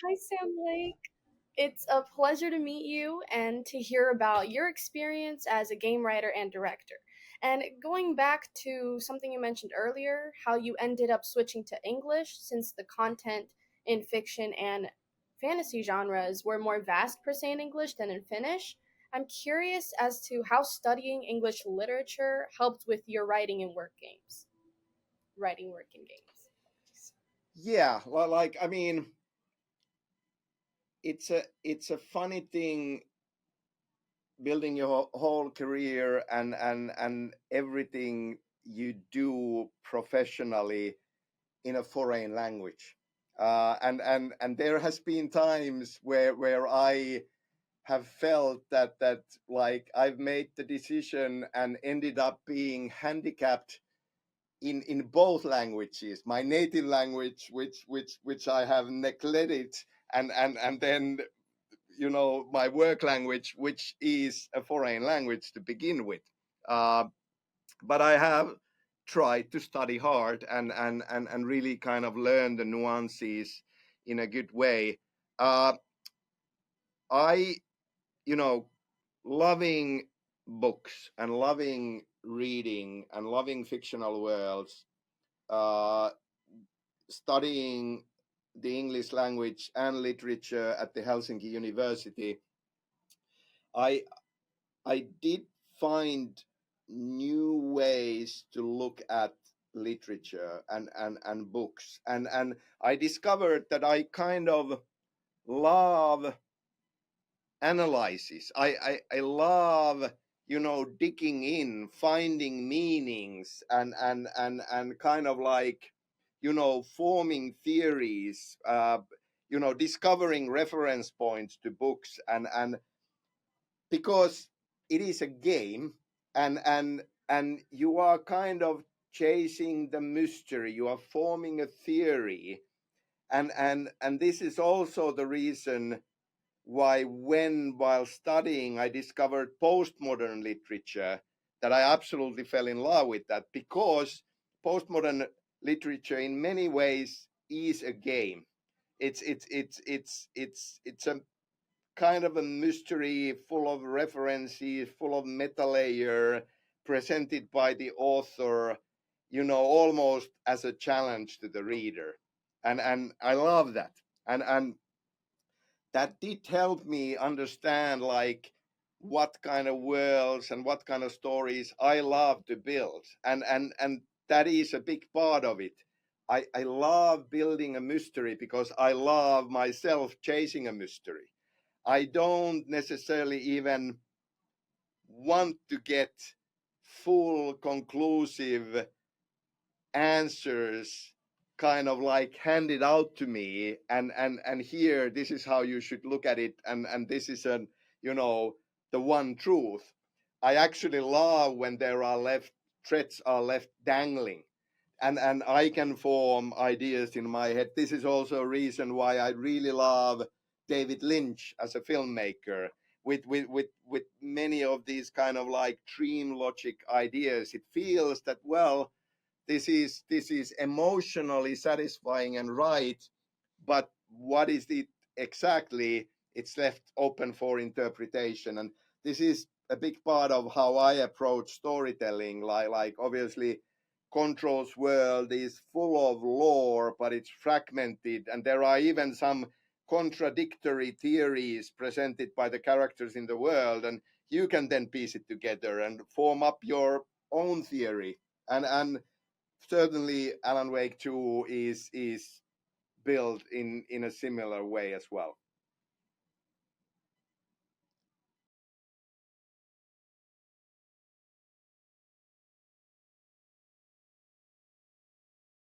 Hi, Sam Lake. It's a pleasure to meet you and to hear about your experience as a game writer and director. And going back to something you mentioned earlier, how you ended up switching to English since the content in fiction and fantasy genres were more vast per se in English than in Finnish. I'm curious as to how studying English literature helped with your writing and work games. Writing work in games. Yeah, like I mean, it's a funny thing building your whole career and everything you do professionally in a foreign language. And there has been times where I have felt that like I've made the decision and ended up being handicapped in both languages, my native language, which I have neglected, and then my work language, which is a foreign language to begin with. uh, but I have tried to study hard and really kind of learn the nuances in a good way. I you know Loving books and loving reading and loving fictional worlds, uh, studying the English language and literature at the Helsinki University, I I did find new ways to look at literature and books, and I discovered that I kind of love analysis. I love digging in, finding meanings, and kind of like forming theories, discovering reference points to books, and because it is a game, and you are kind of chasing the mystery, you are forming a theory, and this is also the reason why, while studying, I discovered postmodern literature, that I absolutely fell in love with that, because postmodern literature in many ways is a game. It's a kind of a mystery full of references, full of meta layer, presented by the author, almost as a challenge to the reader. And I love that. And that did help me understand like what kind of worlds and what kind of stories I love to build. And that is a big part of it. I love building a mystery because I love myself chasing a mystery. I don't necessarily even want to get full conclusive answers kind of like handed out to me, and here, this is how you should look at it, and this is an you know the one truth. I actually love when there are left threads are left dangling, and I can form ideas in my head. This is also a reason why I really love David Lynch as a filmmaker, with many of these kind of like dream logic ideas. It feels that, well, this is emotionally satisfying and right, but what is it exactly? It's left open for interpretation, and this is a big part of how I approach storytelling. Like obviously, Control's world is full of lore, but it's fragmented, and there are even some contradictory theories presented by the characters in the world, and you can then piece it together and form up your own theory. And certainly Alan Wake 2 is built in a similar way as well.